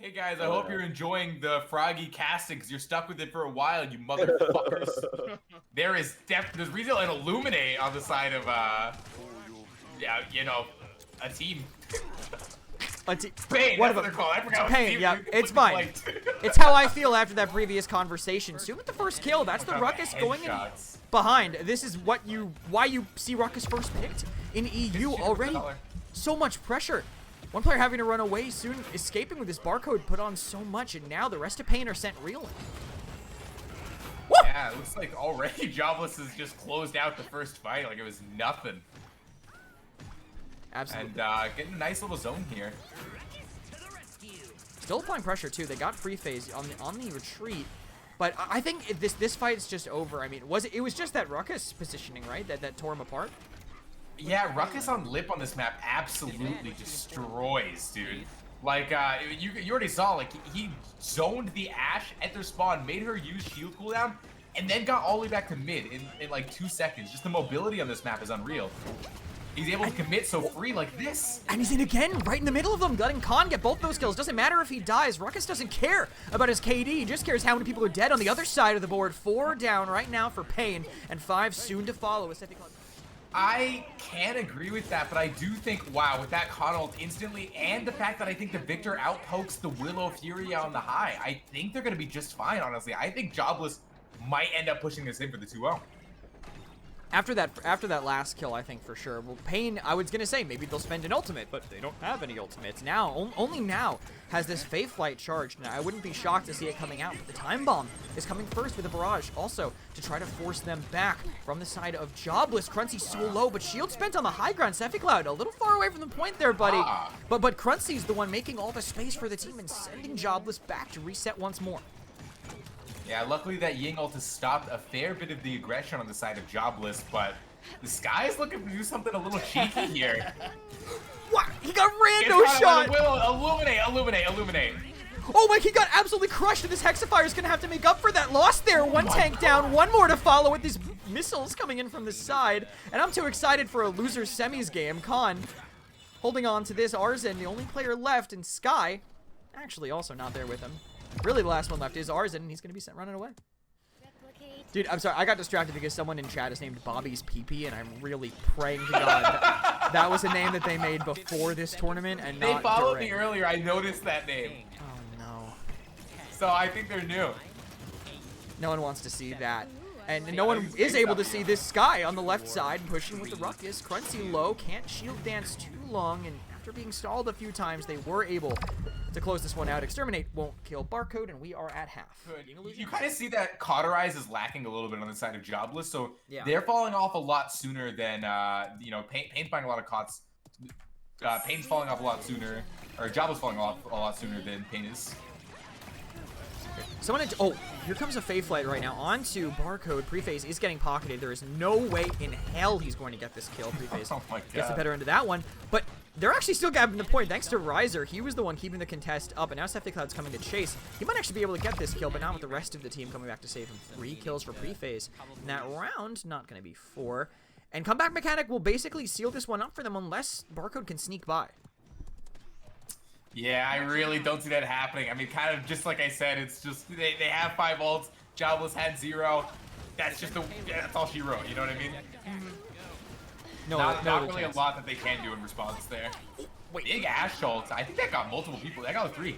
Hey guys, I hope you're enjoying the Froggy casting because you're stuck with it for a while, you motherfuckers. There's Rezel and Illuminate on the side of yeah, you know, a team. Pain, that's what they're called. I forgot what Pain, yeah, it's fine. Like. It's how I feel after that previous conversation. Soon with the first kill, that's the Ruckus going in behind. This is why you see Ruckus first picked in EU already. So much pressure. One player having to run away, soon escaping with his barcode put on so much, and now the rest of Pain are sent reeling. Woo! Yeah, it looks like already Jobless has just closed out the first fight like it was nothing. Absolutely. And getting a nice little zone here. Still applying pressure too. They got free phase on the retreat, but I think if this fight is just over. I mean, it was just that Ruckus positioning, right? That tore him apart. Yeah, Ruckus on Lip on this map absolutely destroys, dude. Like, you already saw, like, he zoned the Ashe at their spawn, made her use shield cooldown, and then got all the way back to mid in like 2 seconds. Just the mobility on this map is unreal. He's able to commit so free like this. And he's in again, right in the middle of them, letting Khan get both those kills. Doesn't matter if he dies. Ruckus doesn't care about his KD. He just cares how many people are dead on the other side of the board. 4 down right now for Pain, and 5 soon to follow. I can agree with that, but I do think, wow, with that Khan ult instantly, and the fact that I think the Victor outpokes the Willow Fury on the high, I think they're going to be just fine, honestly. I think Jobless might end up pushing this in for the 2-0. After that last kill, I think for sure. Well, Pain, I was gonna say maybe they'll spend an ultimate, but they don't have any ultimates now. Only now has this Faith Flight charged. Now I wouldn't be shocked to see it coming out, but the Time Bomb is coming first with a barrage, also to try to force them back from the side of Jobless. Crunchy's so low, but shield spent on the high ground. Cloud a little far away from the point there, buddy. But Crunchy's the one making all the space for the team and sending Jobless back to reset once more. Yeah, luckily that Ying ult has stopped a fair bit of the aggression on the side of Jobless, but the Sky is looking to do something a little cheeky here. What? He got rando shot! Illuminate. Oh my, he got absolutely crushed, and this Hexifier is going to have to make up for that loss there. One tank down, one more to follow with these missiles coming in from the side. And I'm too excited for a loser semis game. Khan holding on to this. Arzen, the only player left, and Sky actually also not there with him. Really, the last one left is Arzen, and he's going to be sent running away. Dude, I'm sorry, I got distracted because someone in chat is named Bobby's Peepee, and I'm really praying to God that was a name that they made before this tournament and not They followed during. me earlier, I noticed that name. Oh, no. So I think they're new. No one wants to see that. And no one is able to see this Sky on the left side, pushing with the Ruckus. Crunchy low, can't shield dance too long, and after being stalled a few times, they were able to close this one out. Exterminate won't kill barcode, and we are at half. You kind of see that Cauterize is lacking a little bit on the side of Jobless, so yeah. They're falling off a lot sooner than, you know, Pain's buying a lot of cots. Pain's falling off a lot sooner, or Jobless falling off a lot sooner than Pain is. Someone, oh, here comes a Faith Flight right now onto barcode. Preface is getting pocketed. There is no way in hell he's going to get this kill. Preface Oh my God. gets the better end of that one, but they're actually still grabbing the point thanks to Riser. He was the one keeping the contest up, and now Cloud's coming to chase. He might actually be able to get this kill, but not with the rest of the team coming back to save him. 3 kills for Preface. In that round, not going to be 4. And comeback mechanic will basically seal this one up for them unless barcode can sneak by. Yeah, I really don't see that happening. I mean, kind of just like I said, it's just they have 5 ults. Jobless had 0. That's just that's all she wrote. You know what I mean? No, not really a lot that they can do in response there. Wait. Big Ashe ult. I think that got multiple people. That got 3.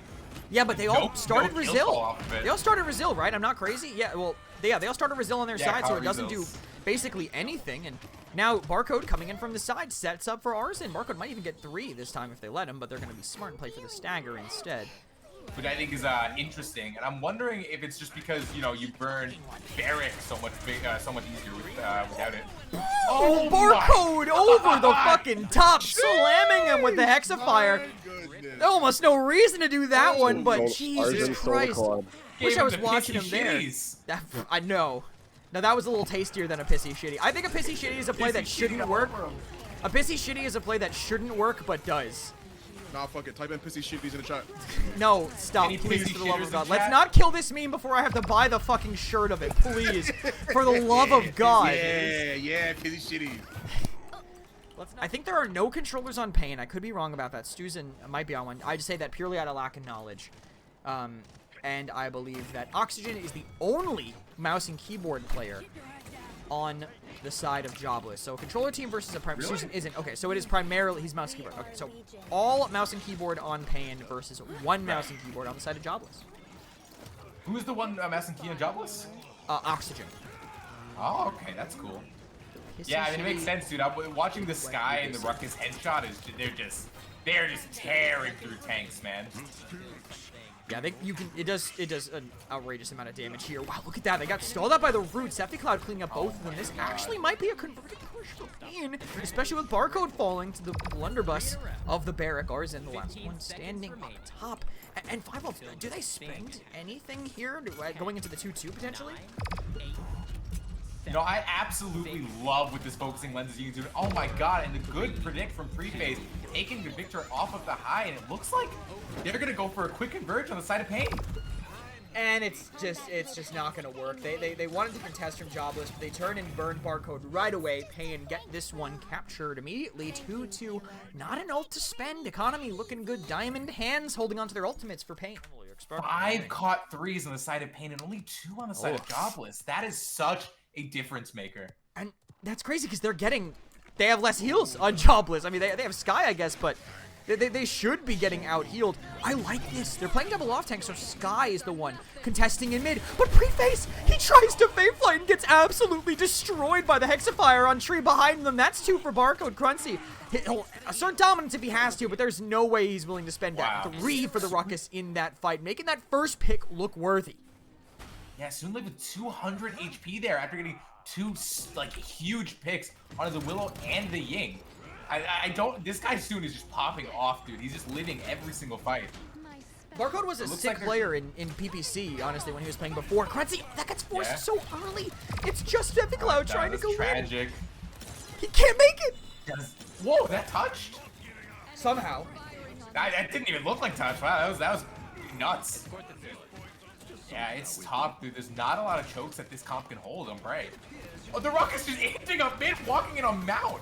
Yeah, but they all started no Resil. They all started Resil, right? I'm not crazy. Yeah, well, they all started Resil on their side, so it doesn't do basically anything. And now Barcode coming in from the side sets up for Arzen. Barcode might even get 3 this time if they let him, but they're going to be smart and play for the stagger instead. Which I think is interesting, and I'm wondering if it's just because, you know, you burn Barrack so much easier without it. Oh, Barcode over the fucking top, slamming him with the Hexifier. Almost no reason to do that one, but Jesus Christ. Wish I was watching him there. I know. Now that was a little tastier than a Pissy Shitty. I think a Pissy Shitty is a play that shouldn't work. A Pissy Shitty is a play that shouldn't work, but does. Nah, fuck it. Type in Pissy Shitties in the chat. No, stop, please, for the love of God. Let's not kill this meme before I have to buy the fucking shirt of it, please. For the love of God. Yeah, Pissy Shitties. I think there are no controllers on Pain. I could be wrong about that. Stuzen might be on one. I just say that purely out of lack of knowledge. And I believe that Oxygen is the only mouse and keyboard player on the side of Jobless. So controller team versus a Really? Susan isn't. Okay, so it is primarily, he's mouse and keyboard. Okay, so all mouse and keyboard on Pain versus one mouse and keyboard on the side of Jobless. Who's the one mouse and key on Jobless? Oxygen. Oh, okay, that's cool. Yeah, I mean, it makes sense, dude. I'm watching the Sky and the Ruckus headshot is they're just tearing through tanks, man. Yeah, it does an outrageous amount of damage here. Wow, look at that. They got stalled out by the roots. Safety Cloud cleaning up both of them. This actually might be a converted push for Pain, especially with Barcode falling to the blunderbuss of the Barrack. Arzen, the last one standing up top. And 5 do they spend anything here going into the 2-2 potentially? No, I absolutely love with this focusing lenses you can do. Oh my god, and the good predict from pre-phase, taking the Victor off of the high, and it looks like they're gonna go for a quick converge on the side of Pain. And it's just not gonna work. They wanted to contest from Jobless, but they turn and burn Barcode right away. Pain get this one captured immediately. 2-2, not an ult to spend. Economy looking good. Diamond hands holding on to their ultimates for Pain. 5 caught 3s on the side of Pain and only 2 on the side of Jobless. That is such a difference maker. And that's crazy because they have less heals on Jobless. I mean, they have Sky, I guess, but they should be getting out healed. I like this. They're playing double off tank, so Sky is the one contesting in mid. But Preface, he tries to fake flight and gets absolutely destroyed by the Hexafire on tree behind them. That's 2 for Barcode. Cruncy, he'll assert dominance if he has to, but there's no way he's willing to spend that 3 for the Ruckus in that fight, making that first pick look worthy. Yeah, Soon Live with 200 HP there after getting 2 like huge picks on the Willow and the Ying. This guy Soon is just popping off, dude. He's just living every single fight. Barcode was a sick player in PPC, honestly, when he was playing before. Cruncy, that gets forced so early. It's just Epic Cloud trying to go tragic. in. He can't make it. Whoa, that touched? Somehow. That didn't even look like touch. Wow, that was nuts. Yeah, it's tough, dude. There's not a lot of chokes that this comp can hold, I'm right. Oh, the Ruckus just hitting up mid, walking in on mount.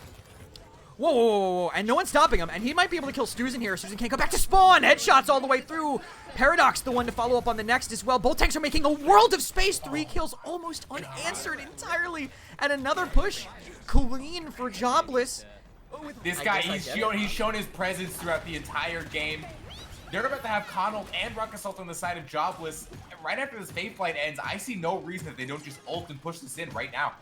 Whoa, and no one's stopping him, and he might be able to kill Susan here. Susan can't go back to spawn. Headshots all the way through. Paradox, the one to follow up on the next as well. Both tanks are making a world of space. 3 kills almost unanswered entirely. And another push. Clean for Jobless. This guy, he's shown his presence throughout the entire game. They're about to have Con ult and Ruckus ult on the side of Jobless. Right after this Fate Flight ends, I see no reason that they don't just ult and push this in right now.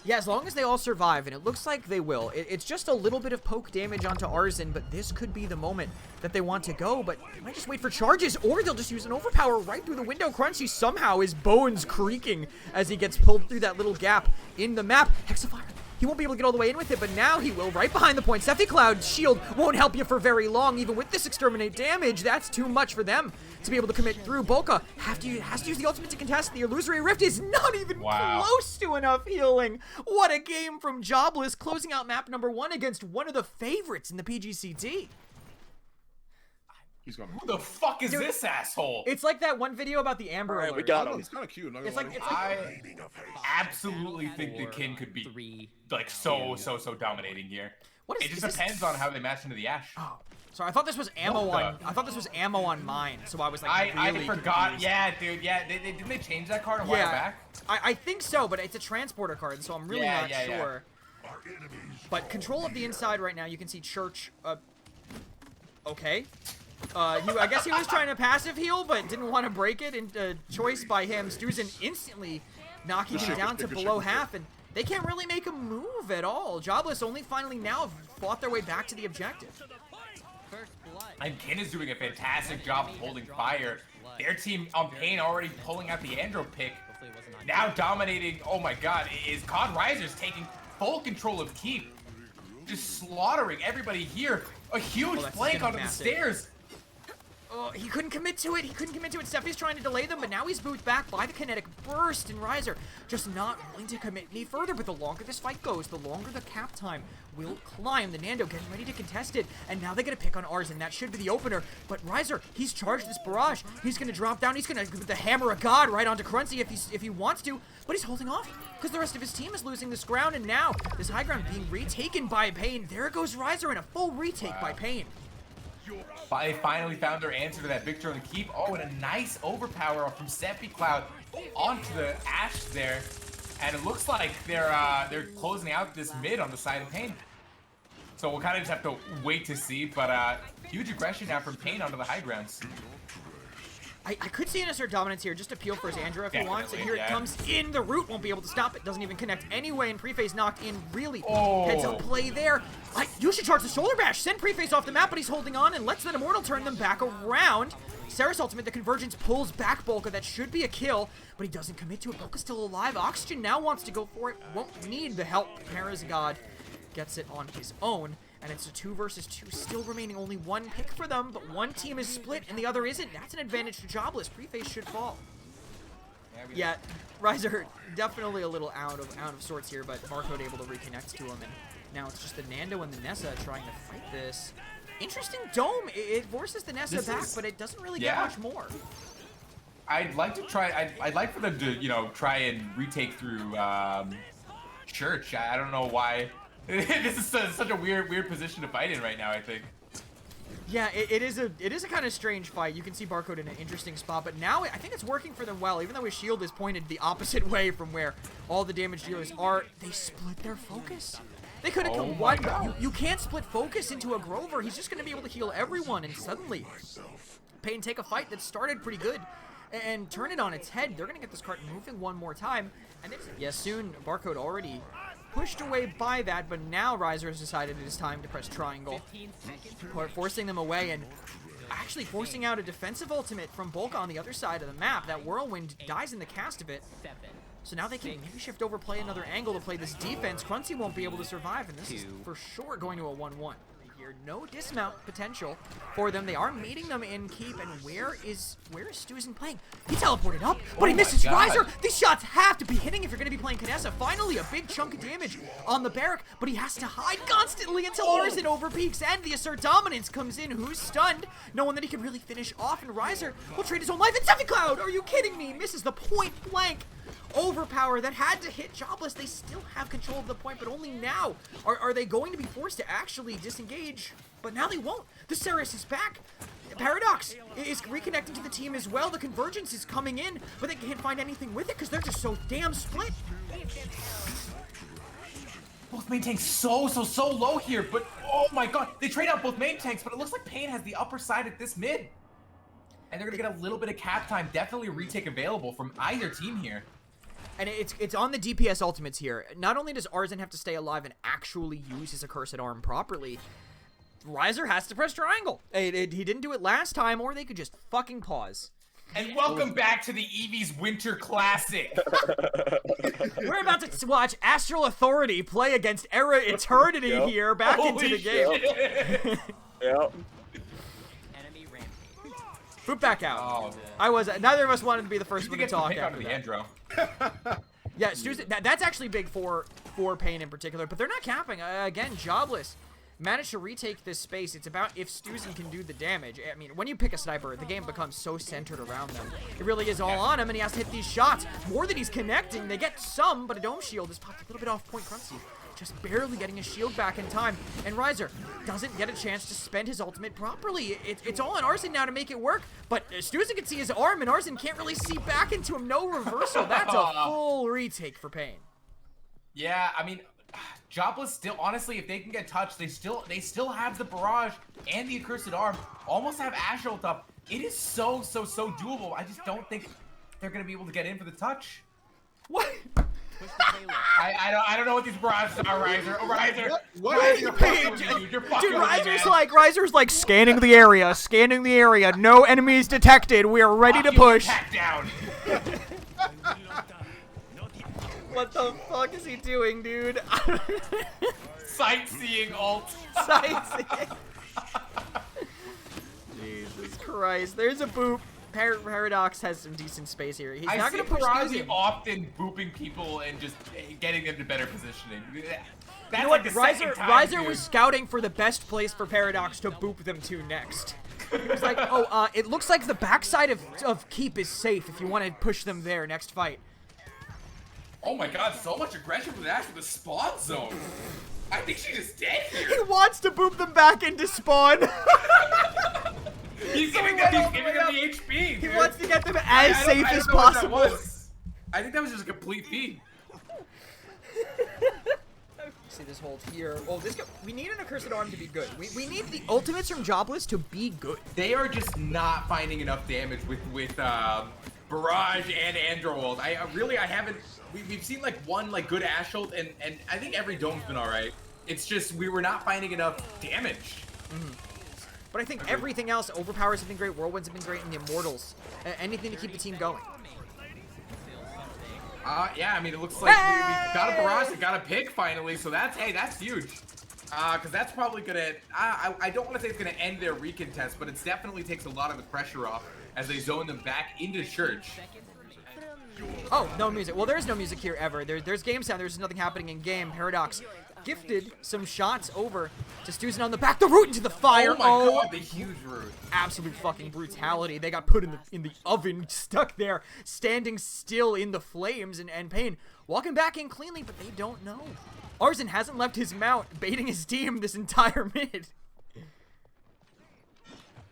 Yeah, as long as they all survive, and it looks like they will. It's just a little bit of poke damage onto Arzen, but this could be the moment that they want to go, but they might just wait for charges, or they'll just use an overpower right through the window. Crunchy somehow, his bones creaking as he gets pulled through that little gap in the map. Hexafire, he won't be able to get all the way in with it, but now he will, right behind the point. Sefty Cloud shield won't help you for very long, even with this exterminate damage. That's too much for them to be able to commit through. Boca has to use the ultimate to contest. The illusory rift is not even close to enough healing. What a game from Jobless, closing out map number 1 against one of the favorites in the PGCT. He's gone. Who the fuck is this asshole? It's like that one video about the Amber Alert. We got him. He's kind of cute. I absolutely think the Kin could be like so dominating here. It just depends on how they match into the Ashe. Oh, sorry, I thought this was ammo on mine, so I was like, I really forgot. confused. Yeah, dude. Yeah, didn't they change that card a while back? I think so, but it's a transporter card, so I'm really not sure. But control of the inside right now, you can see Church. Okay. I guess he was trying to passive heal, but didn't want to break it. And choice by him, Stuzen instantly knocking him down to below half, and they can't really make a move at all. Jobless only finally now have fought their way back to the objective. And Kin is doing a fantastic job of holding fire. Their team on Pain already pulling out the Andro pick. Now dominating, oh my god, is COD Risers taking full control of Keep. Just slaughtering everybody here. A huge flank onto the stairs. Oh, he couldn't commit to it. Stephanie's trying to delay them, but now he's booted back by the kinetic burst, and Riser just not willing to commit any further. But the longer this fight goes, the longer the cap time will climb. The Nando getting ready to contest it, and now they get a pick on Arzen. That should be the opener. But Riser, he's charged this barrage. He's going to drop down. He's going to the hammer of God right onto Cruncy if he wants to, but he's holding off because the rest of his team is losing this ground, and now this high ground being retaken by Pain. There goes Riser in a full retake by Pain. They finally found their answer to that victory on the keep. Oh, and a nice overpower from Seppi Cloud onto the Ashe there. And it looks like they're closing out this mid on the side of Pain. So we'll kind of just have to wait to see. But huge aggression now from Pain onto the high grounds. I could see an assert dominance here, just appeal for Xandra if he wants, and here yeah. it comes in. The root won't be able to stop it. Doesn't even connect anyway, and Preface knocked in really. Oh. Heads up play there. You should charge the Solar Bash. Send Preface off the map, but he's holding on and lets that Immortal turn them back around. Sarah's ultimate, the Convergence pulls back Bolka. That should be a kill, but he doesn't commit to it. Bolka's still alive. Oxygen now wants to go for it. Won't need the help. Paras God gets it on his own. And it's a 2 versus 2, still remaining only one pick for them, but one team is split and the other isn't. That's an advantage to Jobless. Preface should fall. Yeah, Riser definitely a little out of sorts here, but Barcode able to reconnect to him, and now it's just the Nando and the Nessa trying to fight this. Interesting dome. It forces the Nessa back, but it doesn't really get much more. I'd like to try. I'd like for them to try and retake through Church. I don't know why. This is such a weird position to fight in right now, I think. Yeah, it is a kind of strange fight. You can see Barcode in an interesting spot, but now I think it's working for them well. Even though his shield is pointed the opposite way from where all the damage dealers are, they split their focus. They could have killed one. You can't split focus into a Grover. He's just going to be able to heal everyone, and suddenly Pain take a fight that started pretty good and turn it on its head. They're going to get this cart moving one more time, and soon Barcode already pushed away by that, but now Riser has decided it is time to press triangle, forcing them away and actually forcing out a defensive ultimate from Bolka on the other side of the map. That Whirlwind dies in the cast of it, so now they can maybe shift over, play another angle to play this defense. Cruncy won't be able to survive, and this is for sure going to a 1-1. Here, no dismount potential for them. They are meeting them in keep, and where is Stuzen playing? He teleported up, but he misses Riser. These shots have to be hitting if you're going to be playing Kinessa. Finally, a big chunk of damage on the Barrack, but he has to hide constantly until Arsen overpeaks, and the Assert Dominance comes in. Who's stunned? No one that he can really finish off, and Riser will trade his own life. And Seppi Cloud, are you kidding me? Misses the point blank overpower that had to hit Jobless. They still have control of the point, but only now are they going to be forced to actually disengage. But now they won't. The Ceres is back. Paradox is reconnecting to the team as well. The Convergence is coming in, but they can't find anything with it because they're just so damn split. Both main tanks so low here, but oh my god, they trade out both main tanks, but it looks like Pain has the upper side at this mid. And they're gonna get a little bit of cap time. Definitely a retake available from either team here. And it's on the DPS ultimates here. Not only does Arsen have to stay alive and actually use his accursed arm properly, Riser has to press triangle. He didn't do it last time, or they could just fucking pause. And welcome back to the Eevee's Winter Classic. We're about to watch Astral Authority play against Era Eternity here, back into the game. Yep. Boot back out. Neither of us wanted to be the first one to talk after that. Yeah, that's actually big for Pain in particular, but they're not capping. Again, Jobless managed to retake this space. It's about if Stuzen can do the damage. I mean, when you pick a sniper, the game becomes so centered around them. It really is all on him, and he has to hit these shots. More than he's connecting. They get some, but a dome shield is popped a little bit off point. Cruncy just barely getting his shield back in time, and Riser doesn't get a chance to spend his ultimate properly. It's all on Arsen now to make it work, but Stuzen can see his arm, and Arsen can't really see back into him. No reversal. That's a full retake for Pain. Yeah, I mean, Jobless still, honestly, if they can get touched, they still have the barrage and the accursed arm. Almost have Ashe ult up. It is so doable. I just don't think they're gonna be able to get in for the touch. What? I don't know what these barrages are, Riser. Oh, Riser. What? You're fucking with me, dude. You're fucking Dude, with me, Riser's like scanning the area. No enemies detected. We are ready to push. Attack down. What the fuck is he doing, dude? Sightseeing ult. Sightseeing. Jesus Christ. There's a boop. Paradox has some decent space here. He's not going to push Stuzen. Often booping people and just getting them to better positioning. That's You know like what? the second time, Riser dude. was scouting for the best place for Paradox to boop them to next. He was like, it looks like the backside of Keep is safe if you want to push them there next fight. Oh my god, so much aggression from Ashe with the spawn zone. I think she's just dead He here. wants to boop them back into spawn. He's giving them the HP. He Dude. wants to get them as I safe don't as know what that possible. was. I think that was just a complete feed. See this hold here. Oh, we need an accursed arm to be good. We need the ultimates from Jobless to be good. They are just not finding enough damage with Barrage and Andro ult. I haven't. We've seen like one like good Ash ult, and I think every dome's been all right. It's just we were not finding enough damage. But I think everything else, Overpowers have been great, Whirlwinds have been great, and the Immortals. Anything to keep the team going. Yeah, I mean, it looks like we got a Barrage and got a pick finally, so that's huge. Because that's probably gonna, I don't want to say it's gonna end their recontest, but it definitely takes a lot of the pressure off as they zone them back into Church. Oh, no music. Well, there's no music here ever. There's game sound. There's nothing happening in game. Paradox gifted some shots over to Stuzen on the back. The root into the fire. Oh my god, the huge root. Absolute fucking brutality. They got put in the oven, stuck there, standing still in the flames, and Pain walking back in cleanly, but they don't know. Arzen hasn't left his mount, baiting his team this entire mid.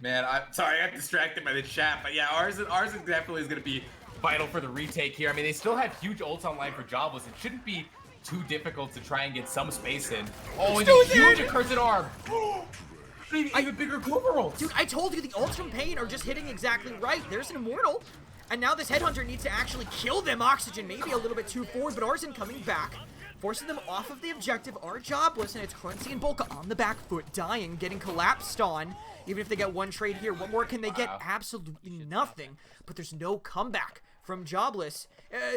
Man, I'm sorry, I got distracted by the chat, but yeah, Arzen definitely is gonna be vital for the retake here. I mean, they still have huge ults online for Jobless. It shouldn't be too difficult to try and get some space in. Oh, and a huge accursed arm. Even bigger Clover ult. Dude, I told you the ults from Pain are just hitting exactly right. There's an Immortal, and now this Headhunter needs to actually kill them. Oxygen maybe a little bit too forward, but Arzen coming back, forcing them off of the objective are Jobless, and it's Quincy and Bolka on the back foot, dying, getting collapsed on. Even if they get one trade here, what more can they get? Absolutely nothing. But there's no comeback from Jobless.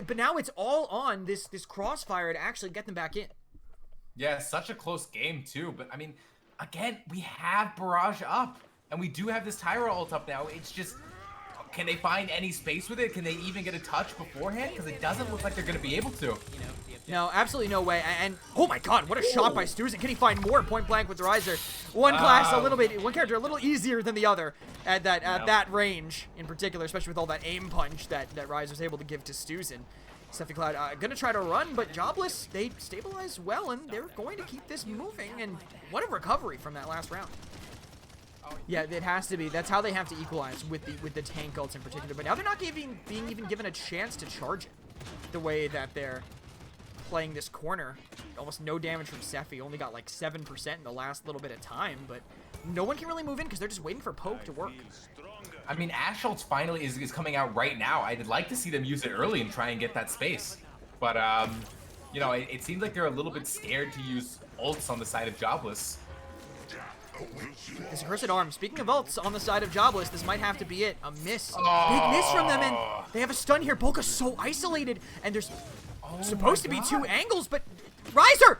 But now it's all on this crossfire to actually get them back in. Yeah, such a close game too. But I mean, again, we have Barrage up, and we do have this Tyra ult up now. It's just, can they find any space with it? Can they even get a touch beforehand? Because it doesn't look like they're going to be able to. No, absolutely no way. And oh my god, what a shot by Stuzen. Can he find more point blank with the Riser? One class one character a little easier than the other at that range in particular, especially with all that aim punch that Riser's able to give to Stuzen. Steffi Cloud gonna try to run, but Jobless, they stabilize well, and they're going to keep this moving. And what a recovery from that last round. Yeah, it has to be. That's how they have to equalize with the tank ults in particular. But now they're not being even given a chance to charge it the way that they're playing this corner. Almost no damage from Sephi. Only got like 7% in the last little bit of time, but no one can really move in because they're just waiting for poke to work. I mean, Ash ult finally is coming out right now. I'd like to see them use it early and try and get that space. But, you know, it seems like they're a little bit scared to use ults on the side of Jobless. This accursed arm. Speaking of ults on the side of Jobless, this might have to be it. A miss. Oh. Big miss from them, and they have a stun here. Bolka's so isolated, and there's supposed to be two angles, but Riser!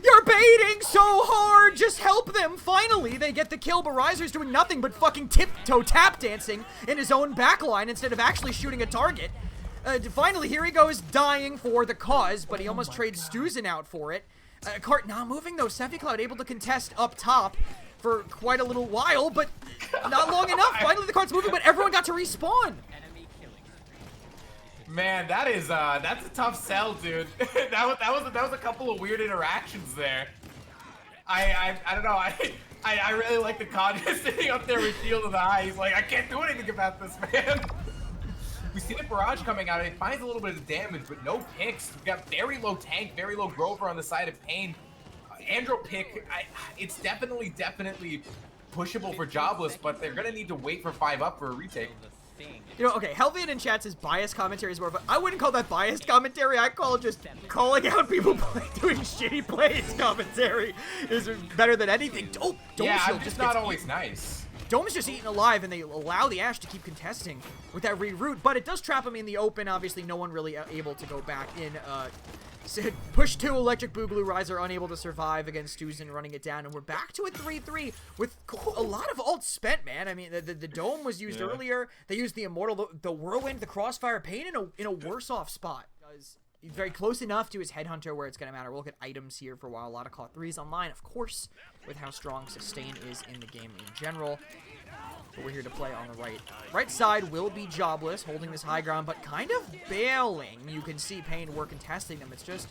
You're baiting so hard! Just help them! Finally, they get the kill, but Riser's doing nothing but fucking tiptoe tap dancing in his own backline instead of actually shooting a target. Finally, here he goes, dying for the cause, but he almost trades Stuzen out for it. Cart not moving though. Sephi Cloud able to contest up top for quite a little while, but not long enough. Finally, the cart's moving, but everyone got to respawn. Man, that's a tough sell, dude. that was a couple of weird interactions there. I don't know. I really like the Con just sitting up there with shield in the eye. He's like, I can't do anything about this, man. We see the Barrage coming out. It finds a little bit of damage, but no picks. We've got very low tank, very low Grover on the side of Pain. Andro pick, it's definitely pushable for Jobless, but they're gonna need to wait for 5 up for a retake. You know, okay, Helvian in chat says biased commentary is more, but I wouldn't call that biased commentary. I call it just calling out people doing shitty plays commentary is better than anything. Dome Yeah, Shield I'm just just not gets always eaten. nice. Dome's just eaten alive, and they allow the Ashe to keep contesting with that reroute, but it does trap him in the open. Obviously, no one really able to go back in. Push 2, Electric Boogaloo, Riser unable to survive against Stuzen, running it down, and we're back to a 3-3 with a lot of ults spent, man. I mean, the Dome was used earlier. They used the Immortal, the Whirlwind, the Crossfire, Pain in a worse off spot. He's very close enough to his Headhunter where it's going to matter. We'll look at items here for a while. A lot of Claw 3s online, of course, with how strong Sustain is in the game in general. But we're here to play on the right. Right side will be Jobless, holding this high ground, but kind of bailing. You can see Pain work and testing them. It's just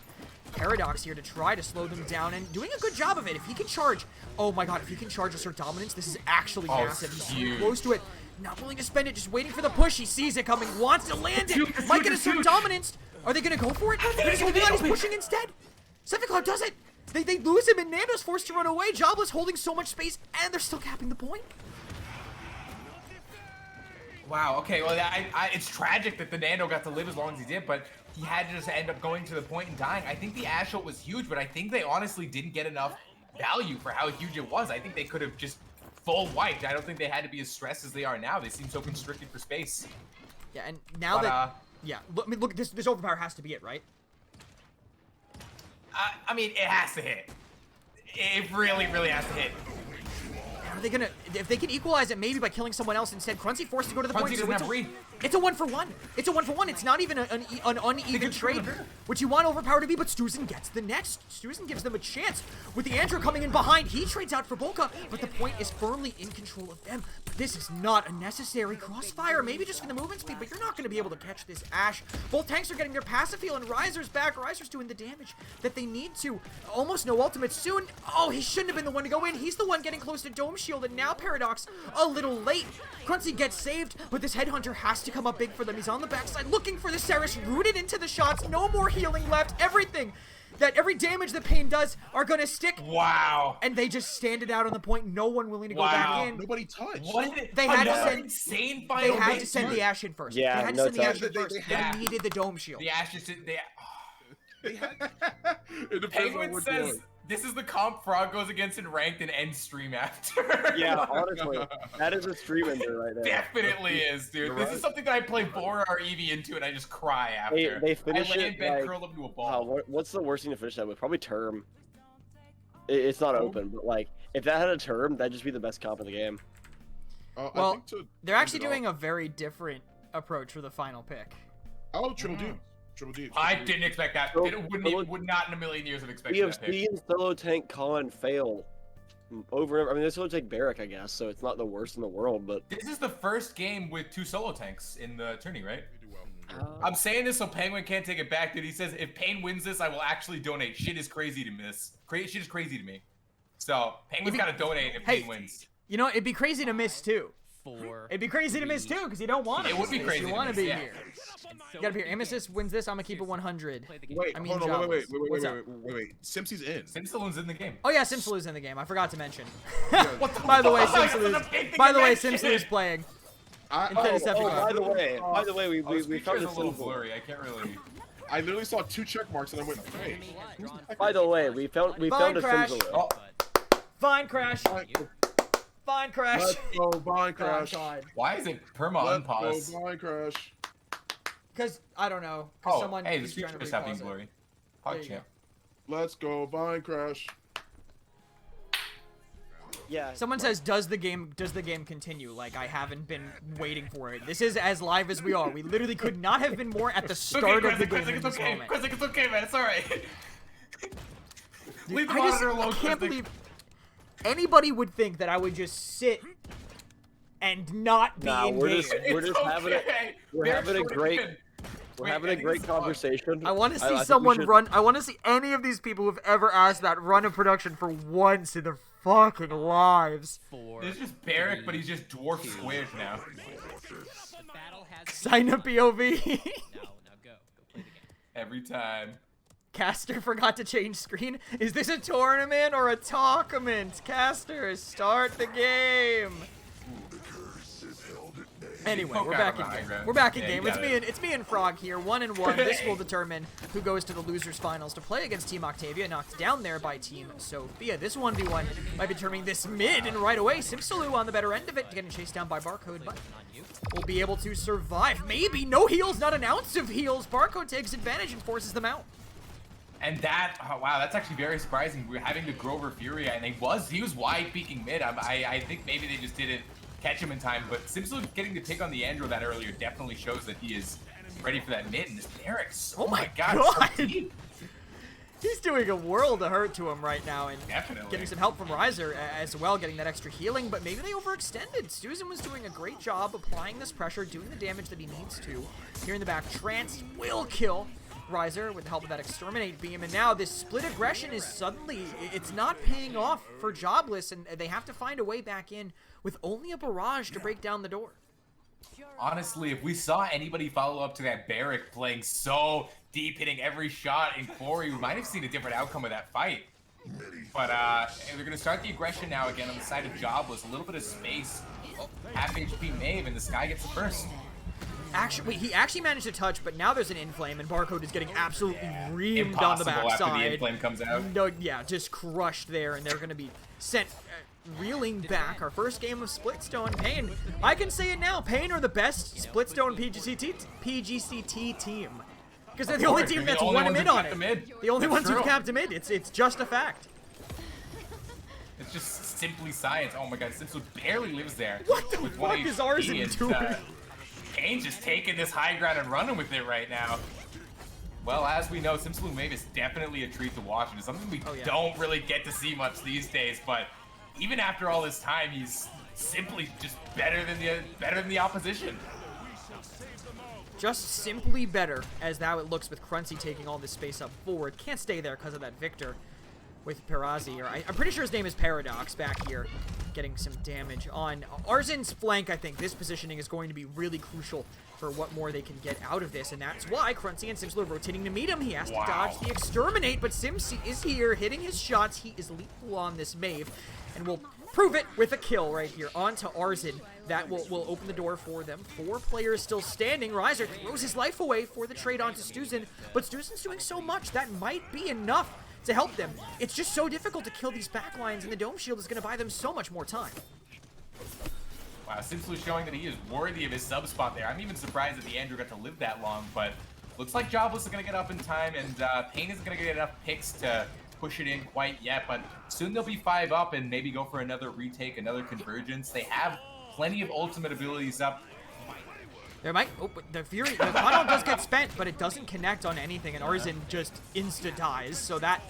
Paradox here to try to slow them down and doing a good job of it. If he can charge, oh my god, if he can charge Assert Dominance, this is actually massive. He's huge. close to it. Not willing to spend it, just waiting for the push. He sees it coming, wants to land it. Might get Assert Dominance. Are they going to go for it? They're just holding on, he's pushing instead. Seven Cloud does it. They lose him, and Nando's forced to run away. Jobless holding so much space, and they're still capping the point. Wow, okay, well, it's tragic that the Nando got to live as long as he did, but he had to just end up going to the point and dying. I think the Ash ult was huge, but I think they honestly didn't get enough value for how huge it was. I think they could have just full wiped. I don't think they had to be as stressed as they are now. They seem so constricted for space. Yeah, and now yeah, look, this overpower has to be it, right? I mean, it has to hit. It really, really has to hit. Are they gonna, if they can equalize it maybe by killing someone else instead? Cruncy forced to go to the point. So it's a 1-for-1. It's a 1-for-1. It's not even an uneven trade, which you want Overpower to be, but Stuzen gets the next. Stuzen gives them a chance. With the Andrew coming in behind, he trades out for Bolka, but the point is firmly in control of them. This is not a necessary crossfire, maybe just for the movement speed, but you're not going to be able to catch this Ash. Both tanks are getting their passive heal, and Riser's back. Riser's doing the damage that they need to. Almost no ultimate soon. Oh, he shouldn't have been the one to go in. He's the one getting close to Dome Shield, and now Paradox a little late. Cruncy gets saved, but this Headhunter has to come up big for them. He's on the backside looking for the Ceres, rooted into the shots. No more healing left. Every damage that Pain does are gonna stick. Wow. And they just stand it out on the point. No one willing to go back in. Nobody touched. They had to send insane They had to send the Ash in first. Yeah, they had to send the Ash in first. They needed the Dome Shield. The Ash just didn't. It depends on Penguin which says one. this is the comp Frog goes against in ranked and ends stream after. Yeah, honestly, that is a stream ender right there. Definitely is, dude. You're This right. is something that I play Bora or Eevee into and I just cry after. They finish I lay it in bed, like, curl up into a ball. what's the worst thing to finish that with? Probably Term. It's not open, but like if that had a Term, that'd just be the best comp in the game. I Well, think to they're actually end it doing a very different approach for the final pick. Oh, Triple D. Triple D. I didn't expect that. So- Would not in a million years have We expected have that pick. seen solo tank Colin fail over and over. I mean, they solo tank Barrack, I guess, so it's not the worst in the world, but This is the first game with 2 solo tanks in the tourney, right? They do well. I'm saying this so Penguin can't take it back, dude. He says if Pain wins this, I will actually donate. Shit is crazy to miss. Shit is crazy to me. So Penguin's gotta donate if Pain wins. You know, it'd be crazy to miss too. It'd be crazy to miss too, because you don't want to. It would be crazy You to want to miss, be yeah. here. You gotta be here. Amethyst wins this. I'm gonna keep it 100. Wait, I mean, hold on, wait. What's up? Simpsy's in. Simsaloon's in the game. Oh yeah, Simsaloo's in the game. I forgot to mention. What the By the way, fuck? Simsaloo's Simsaloo's playing. Instead of Sephiroth. by the way, we We found a this little little blurry. I can't really. I literally saw 2 check marks and I went, hey. By the way, we found a Crash. Simsaloo. Oh, Fine crash. Fine crash. Let's go, Vine Oh, Crash. God. why is it perma Let's go, unpause? Vine Crash. Because I don't know. Because Oh, someone hey, the is trying screen to just happening repause it. blurry. There you go. PogChamp. Let's go, Vine Crash. Yeah. Someone says, does the game continue? Like, I haven't been waiting for it. This is as live as we are. We literally could not have been more at the start of the game in It's this okay. moment. It's okay, man. It's alright. Leave the I monitor alone. can't Quizzic. believe anybody would think that I would just sit and not be Nah, in we're game. just having okay. we're They're having a great tripping. we're Wait, having I a think great this is fun. conversation. I want to see think we someone should- run. I want to see any of these people who've ever asked that run a production for once in their fucking lives. There's just Barrack, but he's just dwarf squared now. Sign up POV. Now go play the game. Every time. Caster forgot to change screen. Is this a tournament or a talkament? Caster, start the game. Anyway, we're back in game. We're back in Yeah, you game. It's got me it. and it's me and Frog here, 1-1. This will determine who goes to the losers finals to play against Team Octavia, knocked down there by Team Sophia. This 1v1 might be determining this mid, and right away, Simsaloo on the better end of it, getting chased down by Barcode, but will be able to survive. Maybe no heals, not an ounce of heals. Barcode takes advantage and forces them out. And that, oh, wow, that's actually very surprising. We're having the Grover Fury, and he was wide peeking mid. I think maybe they just didn't catch him in time, but Simsaloo getting to pick on the Andrew that earlier definitely shows that he is ready for that mid. And this Barracks, oh my god, God. so deep. He's doing a world of hurt to him right now, and Definitely. getting some help from Riser as well, getting that extra healing, but maybe they overextended. Susan was doing a great job applying this pressure, doing the damage that he needs to. Here in the back, Trance will kill. Riser with the help of that Exterminate beam, and now this split aggression is suddenly, it's not paying off for Jobless, and they have to find a way back in with only a barrage to break down the door. Honestly, if we saw anybody follow up to that Barrack playing so deep, hitting every shot in Quarry, we might have seen a different outcome of that fight. But they're going to start the aggression now again on the side of Jobless. A little bit of space. Oh, half HP Maeve, and the Sky gets the first. Actually, he actually managed to touch, but now there's an Inflame, and Barcode is getting absolutely reamed on the Impossible after the backside. Inflame comes out. No, yeah, just crushed there, and they're going to be sent reeling back. Our first game of Splitstone. Pain, I can say it now, Pain are the best Splitstone PGCT team. Because they're the only team that's won a mid on it. The only ones who've capped a mid. It's just a fact. It's just simply science. Oh my god, Simpson barely lives there. What the with fuck is Arzen doing? Pain just taking this high ground and running with it right now. Well, as we know, Simpson Wave is definitely a treat to watch. And it's something we don't really get to see much these days. But even after all this time, he's simply just better than the opposition. Just simply better, as now it looks with Cruncy taking all this space up forward. Can't stay there because of that Victor with Perazi. Or I'm pretty sure his name is Paradox back here, getting some damage on Arzen's flank. I think this positioning is going to be really crucial for what more they can get out of this, and that's why Cruncy and Simsler rotating to meet him. He has to dodge the Exterminate, but Sims is here, hitting his shots. He is lethal on this Maeve, and will prove it with a kill right here onto Arzen. That will open the door for them. 4 players still standing. Riser throws his life away for the trade onto Stuzen, but Stuzen's doing so much that might be enough to help them. It's just so difficult to kill these backlines, and the Dome Shield is going to buy them so much more time. Wow, Simply showing that he is worthy of his sub spot there. I'm even surprised that the Andrew got to live that long, but looks like Jobless is going to get up in time, and Pain isn't going to get enough picks to push it in quite yet, but soon they'll be 5 up and maybe go for another retake, another convergence. They have plenty of ultimate abilities up. There might, but the Fury, the Mono does get spent, but it doesn't connect on anything, and Arzen just insta-dies, so that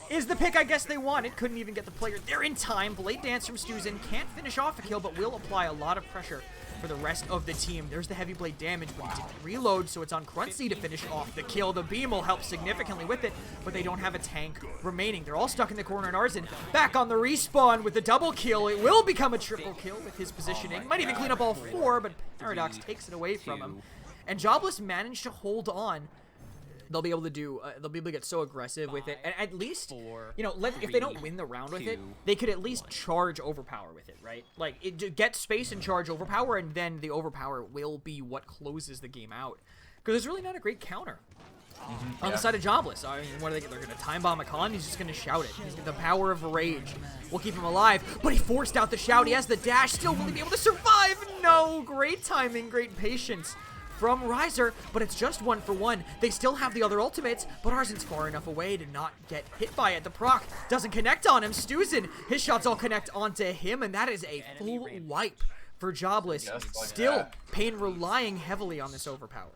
is the pick I guess they wanted. Couldn't even get the player there in time. Blade Dance from Stuzen can't finish off a kill, but will apply a lot of pressure for the rest of the team. There's the heavy blade damage, but he didn't reload, so it's on Cruncy to finish off the kill. The beam will help significantly with it, but they don't have a tank remaining. They're all stuck in the corner, and Arzen back on the respawn with the double kill. It will become a triple kill with his positioning. Might even clean up all 4, but Paradox takes it away from him. And Jobless managed to hold on. They'll be able to do, they'll be able to get so aggressive with it. And at least, you know, if they don't win the round with it, they could at least charge Overpower with it, right? Like, get space and charge Overpower, and then the Overpower will be what closes the game out. Because there's really not a great counter on the side of Jobless. I mean, what are they're going to time bomb a con? He's just going to shout it. He's got the power of rage. Will keep him alive, but he forced out the shout. He has the dash. Still, will he be able to survive? No, great timing, great patience from Riser, but it's just 1 for 1. They still have the other ultimates, but Arzen's far enough away to not get hit by it. The proc doesn't connect on him. Stuzen, his shots all connect onto him, and that is a full wipe for Jobless. Still, Pain relying heavily on this Overpower.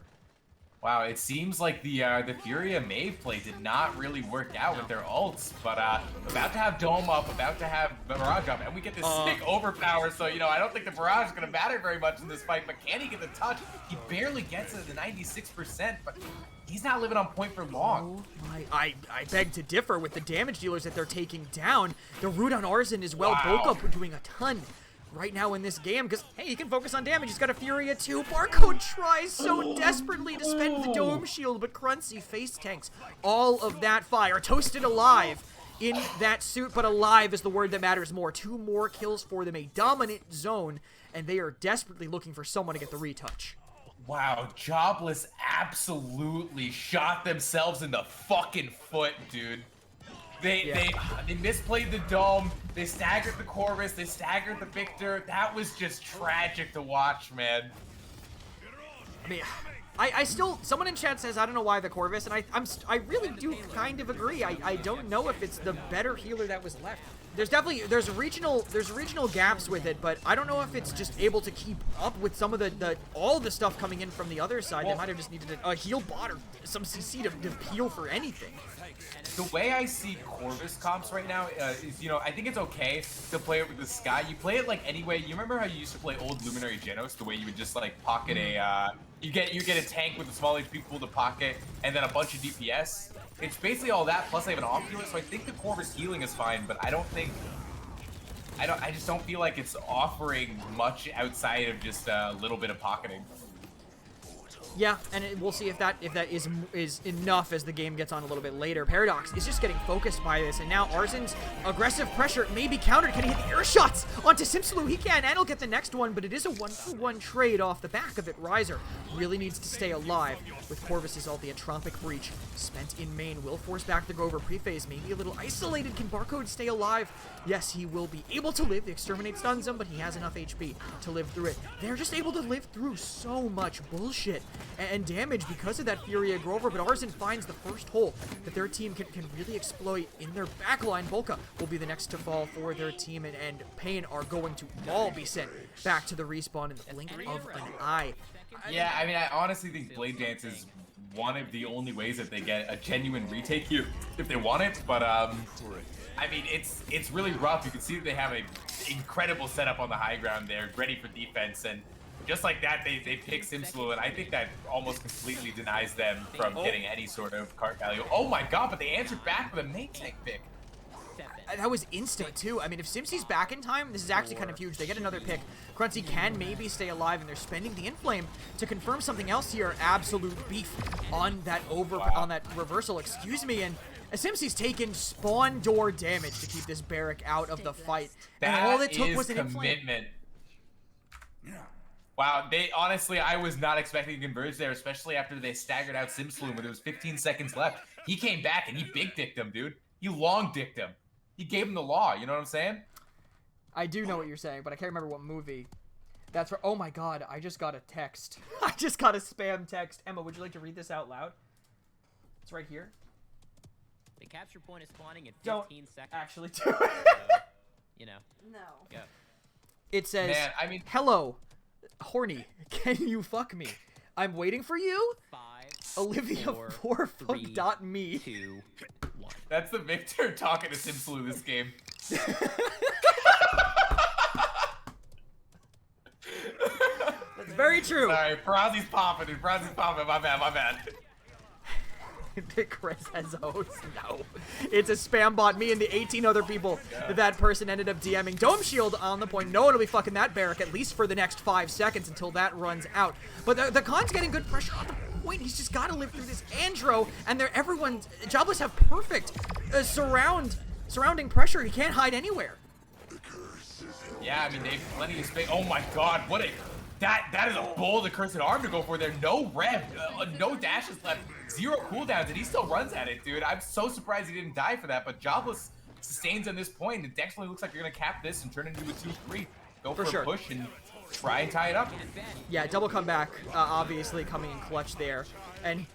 Wow, it seems like the Furia Maeve play did not really work out with their ults, but about to have Dome up, about to have Barrage up, and we get this sick Overpower, so, you know, I don't think the Barrage is going to matter very much in this fight, but can he get the touch? He barely gets it at the 96%, but he's not living on point for long. Oh my, I beg to differ with the damage dealers that they're taking down. The root on Arzen is well. Bulk up doing a ton right now in this game, because, hey, he can focus on damage. He's got a Furia too. Barcode tries so desperately to spend the Dome Shield, but Cruncy face tanks all of that fire. Toasted alive in that suit, but alive is the word that matters more. 2 more kills for them, a dominant zone, and they are desperately looking for someone to get the retouch. Wow, Jobless absolutely shot themselves in the fucking foot, dude. They misplayed the Dome, they staggered the Corvus, they staggered the Victor. That was just tragic to watch, man. I mean, I still, someone in chat says, I don't know why the Corvus, and I really do kind of agree. I don't know if it's the better healer that was left. there's regional gaps with it, but I don't know if it's just able to keep up with some of all the stuff coming in from the other side. They might have just needed a heal bot or some CC to peel for anything. The way I see Corvus comps right now is, I think it's okay to play it with the Sky. You play it like anyway. You remember how you used to play old Luminary Genos, the way you would just like pocket you get a tank with a small HP pool to pocket, and then a bunch of DPS. It's basically all that, plus I have an Oculus, so I think the Corvus healing is fine, but I just don't feel like it's offering much outside of just a little bit of pocketing. Yeah, and we'll see if that is enough as the game gets on a little bit later. Paradox is just getting focused by this, and now Arzen's aggressive pressure may be countered. Can he hit the air shots onto Simsalou? He can, and he'll get the next one, but it is a 1-for-1 trade off the back of it. Riser really needs to stay alive with Corvus's ult. The Atrompic Breach spent in main will force back the Grover pre-phase. Maybe a little isolated. Can Barcode stay alive? Yes, he will be able to live. The Exterminate stuns him, but he has enough HP to live through it. They're just able to live through so much bullshit and damage because of that Fury of Grover, but Arzen finds the first hole that their team can really exploit in their backline. Volca will be the next to fall for their team, and Pain are going to all be sent back to the respawn in the blink of an eye. Yeah, I mean, I honestly think Blade Dance is one of the only ways that they get a genuine retake here if they want it, but I mean, it's really rough. You can see that they have a incredible setup on the high ground there, ready for defense, and just like that, they pick Simsalou, and I think that almost completely denies them from getting any sort of cart value. Oh my god, but they answered back with a main tank pick. That was instant, too. I mean, if Simpsy's back in time, this is actually kind of huge. They get another pick. Grunty can maybe stay alive, and they're spending the Inflame to confirm something else here. Absolute beef on that on that reversal, excuse me, and Simpsy's taken spawn door damage to keep this Barrack out of the fight. And all it took was an commitment. Wow, honestly, I was not expecting to converge there, especially after they staggered out Simsalou when there was 15 seconds left. He came back and he big dicked him, dude. He long dicked him. He gave him the law, you know what I'm saying? I do know what you're saying, but I can't remember what movie. That's right. Oh my god, I just got a text. I just got a spam text. Emma, would you like to read this out loud? It's right here. The capture point is spawning in 15 Don't seconds. Actually do it. You know. No. Go. It says, Man, I mean, hello, horny, can you fuck me? I'm waiting for you. 5, Olivia 4, 4fuck.me. 2, 1. that's the Victor talking to Simsalou this game. That's very true. Sorry, Perazi's popping, dude. Perazi's popping. My bad. Chris has host. No. It's a spam bot. Me and the 18 other people that person ended up DMing. Dome Shield on the point. No one will be fucking that Barrack, at least for the next 5 seconds until that runs out. But the Khan's getting good pressure on the point. He's just got to live through this Andro, and Jobless have perfect surrounding pressure. He can't hide anywhere. Yeah, I mean, they have plenty of space. Oh my god, what a... That is a bold accursed arm to go for there. No rev, no dashes left, 0 cooldowns, and he still runs at it, dude. I'm so surprised he didn't die for that, but Jobless sustains on this point. It definitely looks like you're gonna cap this and turn it into a 2-3. Go for a push and try and tie it up. Yeah, double comeback, obviously coming in clutch there, and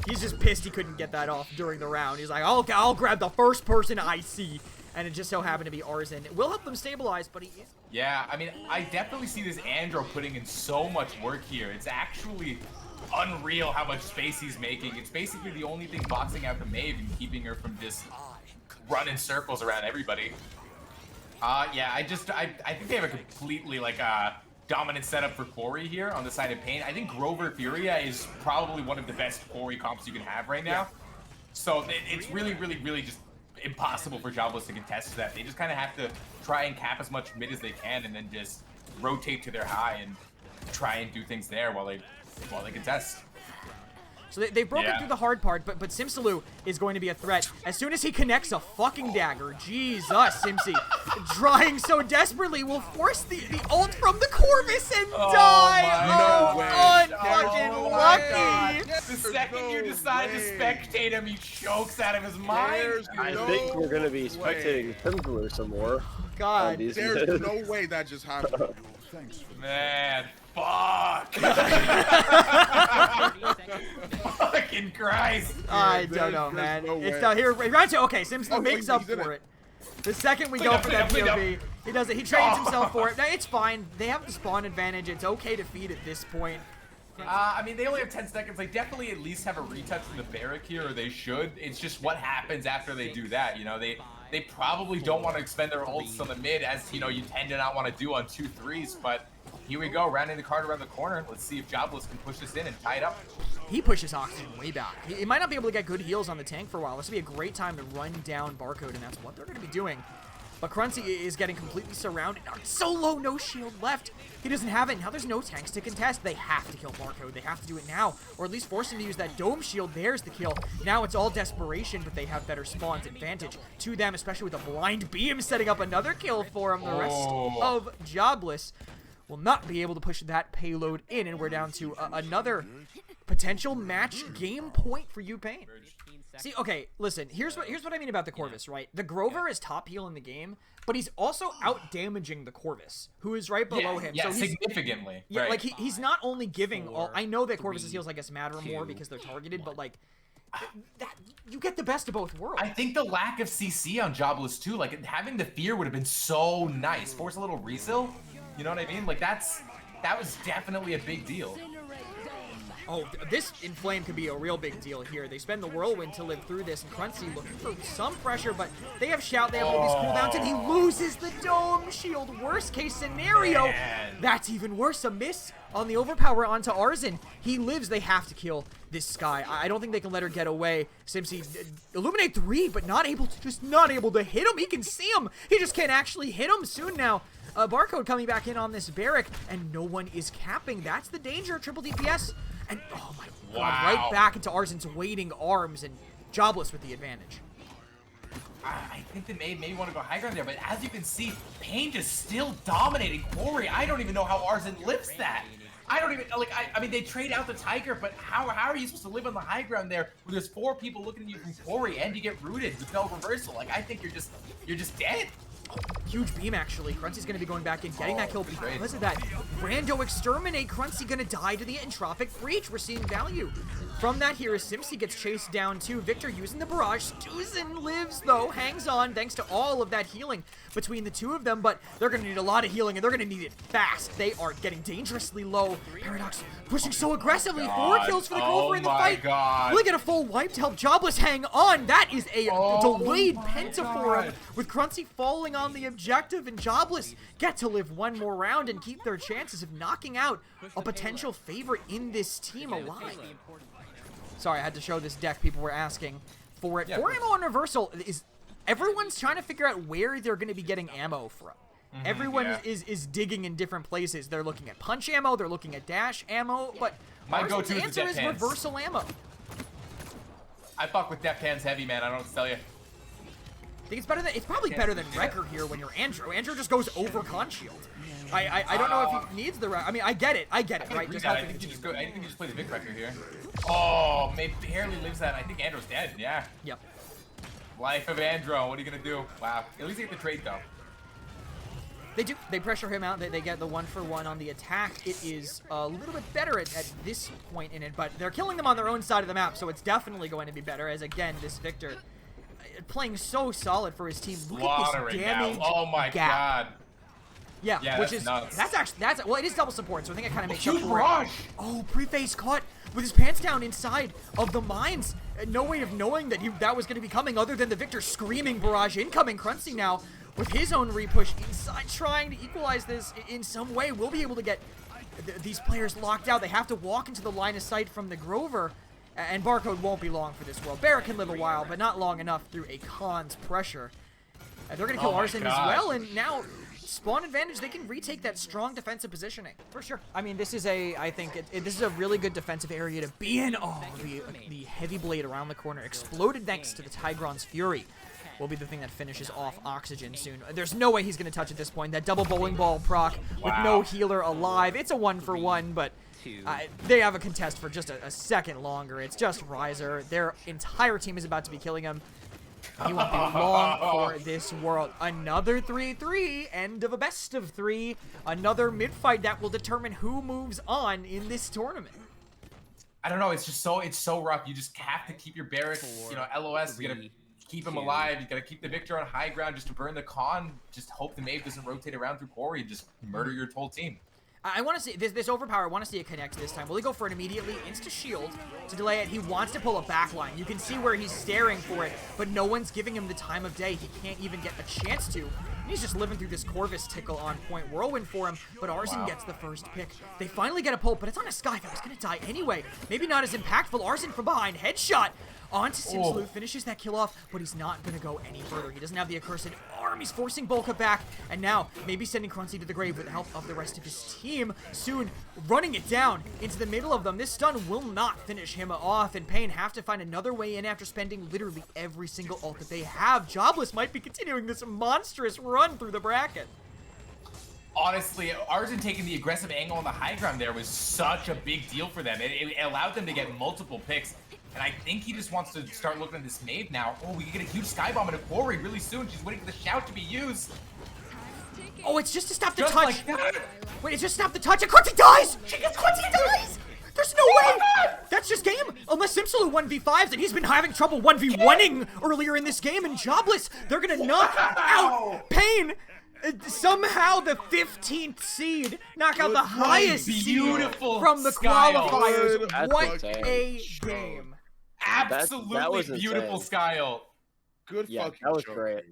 he's just pissed he couldn't get that off during the round. He's like, I'll grab the first person I see. And it just so happened to be Arzen. It will help them stabilize, but he is... Yeah, I mean, I definitely see this Andro putting in so much work here. It's actually unreal how much space he's making. It's basically the only thing boxing out the Maeve and keeping her from just running circles around everybody. Yeah, I think they have a completely, like, dominant setup for Quarry here on the side of Pain. I think Grover Furia is probably one of the best Quarry comps you can have right now. Yeah. So it's really just impossible for Jobless to contest that. They just kind of have to try and cap as much mid as they can and then just rotate to their high and try and do things there while they contest. So they've broken through the hard part, but Simsalou is going to be a threat. As soon as he connects a fucking dagger, Jesus, Simsy, trying so desperately, will force the ult from the Corvus and die! Unfucking lucky! The second you decide to spectate him, he chokes out of his mind. I think we're going to be spectating Simsalou some more. God. There's no way that just happened. Man, fuck. Fucking Christ. I don't know, man. It's here. Okay, Simsalou makes up for it. The second we Clean go up, for clean that up, clean up. POV, he does it. He trades himself for it. No, it's fine. They have the spawn advantage. It's okay to feed at this point. I mean, they only have 10 seconds. They definitely at least have a retouch from the barrack here, or they should. It's just what happens after they do that. You know, they probably don't want to expend their ults on the mid, as, you know, you tend to not want to do on 2-3s, but here we go, rounding the card around the corner. Let's see if Jobless can push this in and tie it up. He pushes Oxygen way back. He might not be able to get good heals on the tank for a while. This would be a great time to run down Barcode, and that's what they're going to be doing. But Cruncy is getting completely surrounded. So low, no shield left. He doesn't have it. Now there's no tanks to contest. They have to kill Barcode. They have to do it now, or at least force him to use that dome shield. There's the kill. Now it's all desperation, but they have better spawns advantage to them, especially with a blind beam setting up another kill for him. The rest of Jobless will not be able to push that payload in, and we're down to another potential match game point for uuupain. See, okay, listen, here's what I mean about the Corvus, right? The Grover is top heal in the game, but he's also out-damaging the Corvus, who is right below him. Yeah, so he's, significantly. yeah, right. like, he's not only giving all... I know that Corvus's heals, I guess, matter more because they're targeted, but, like, that you get the best of both worlds. I think the lack of CC on Jobless, too, like, having the fear would have been so nice. Force a little reseal, you know what I mean? Like, that was definitely a big deal. Oh, this Inflame could be a real big deal here. They spend the Whirlwind to live through this, and Cruncy looking for some pressure, but they have Shout, they have all these cooldowns, and he loses the Dome Shield. Worst case scenario. Man. That's even worse. A miss on the Overpower onto Arzen. He lives. They have to kill this Skye. I don't think they can let her get away. Simpsy Illuminate 3, but not able to hit him. He can see him. He just can't actually hit him soon now. Barcode coming back in on this barrack, and no one is capping. That's the danger. Triple DPS. And, oh my god, right back into Arzen's waiting arms, and Jobless with the advantage. I think they maybe want to go high ground there, but as you can see, Pain just still dominating Quarry. I don't even know how Arzen lifts that. I don't even, like, I mean, they trade out the Tiger, but how are you supposed to live on the high ground there when there's 4 people looking at you from Quarry and you get rooted with no reversal? Like, I think you're just dead. Huge beam, actually. Cruncy's going to be going back in, getting that kill. Great. Listen to that. Rando Exterminate. Cruncy going to die to the Entropic Breach. We're seeing value from that here as Simpsy gets chased down too. Victor using the barrage. Stuzen lives, though. Hangs on thanks to all of that healing between the two of them, but they're going to need a lot of healing, and they're going to need it fast. They are getting dangerously low. Paradox pushing so aggressively. 4 kills for the Grover in the fight. Will they get a full wipe to help Jobless hang on? That is a delayed penta for him, with Cruncy falling on the objective, and Jobless get to live one more round and keep their chances of knocking out a potential favorite in this team alive. Sorry, I had to show this deck. People were asking for it. 4 ammo on reversal is... Everyone's trying to figure out where they're going to be getting ammo from. Everyone is digging in different places. They're looking at punch ammo, they're looking at dash ammo, but My go-to the is answer the is death hands. reversal ammo. I fuck with Death Hands heavy, man. I don't know what to tell you. I think it's better than probably better than Wrecker here when you're Andrew. Andrew just goes over con shield. I don't know if he needs the I mean, I get it, right? Just I helping think the you team. I think you just play the Vic Wrecker here. Oh, May barely lives that. I think Andrew's dead. Yeah. Yep. Life of Andrew. What are you gonna do? Wow. At least they get the trade though. They do. They pressure him out. They get the 1-for-1 on the attack. It is a little bit better at this point in it, but they're killing them on their own side of the map, so it's definitely going to be better. As again, this Victor playing so solid for his team. Look at this damage Oh my gap. god. Yeah, which that's is nuts. that's well, it is double support, so I think it kind of makes up Huge for it. barrage. Oh, Preface caught with his pants down inside of the mines. No way of knowing that that was going to be coming other than the Victor screaming barrage incoming. Cruncy now with his own repush inside, trying to equalize this in some way. We'll be able to get these players locked out. They have to walk into the line of sight from the Grover, and Barcode won't be long for this world. Barrack can live a while, but not long enough through a Khan's pressure. They're going to kill Arzen as well, and now spawn advantage, they can retake that strong defensive positioning. For sure. I mean, this is I think this is a really good defensive area to be in. Oh, the heavy blade around the corner exploded thanks to the Tigron's Fury. Will be the thing that finishes off Oxygen soon. There's no way he's going to touch at this point. That double bowling ball proc with no healer alive. It's a 1-for-1, but they have a contest for just a second longer. It's just Riser. Their entire team is about to be killing him. He won't be long for this world. Another 3-3, end of a best of 3. Another mid-fight that will determine who moves on in this tournament. I don't know. It's so rough. You just have to keep your barracks, you know, LOS. You gotta keep him alive. You gotta keep the Victor on high ground just to burn the con. Just hope the Mave doesn't rotate around through Corey and just murder your whole team. I want to see this overpower. I want to see it connect this time. Will he go for it immediately? Insta shield to delay it. He wants to pull a backline. You can see where he's staring for it, but no one's giving him the time of day. He can't even get a chance to. And he's just living through this Corvus tickle on point. Whirlwind for him, but Arzen gets the first pick. They finally get a pull, but it's on a Sky that was going to die anyway. Maybe not as impactful. Arzen from behind, headshot. Onto Simsalute, finishes that kill off, but he's not going to go any further. He doesn't have the accursed arm. He's forcing Bolka back, and now maybe sending Crunchy to the grave with the help of the rest of his team. Soon, running it down into the middle of them. This stun will not finish him off, and Pain have to find another way in after spending literally every single ult that they have. Jobless might be continuing this monstrous run through the bracket. Honestly, Arzen taking the aggressive angle on the high ground there was such a big deal for them. It allowed them to get multiple picks. And I think he just wants to start looking at this Mave now. Oh, we can get a huge skybomb into Corey really soon. She's waiting for the shout to be used. Oh, it's just to stop the Just touch. like that. Wait, it's just stop the touch, and Quincy dies! Quincy dies! There's no way! That's just game! Unless Simsalute 1v5s, and he's been having trouble 1v1ing earlier in this game, and Jobless, they're gonna knock out Pain! Somehow the 15th seed knock out the highest seed from the Skyle. qualifiers. That's What insane. a game. Absolutely that was beautiful insane. Skyle. Good Yeah, fucking that was show. great.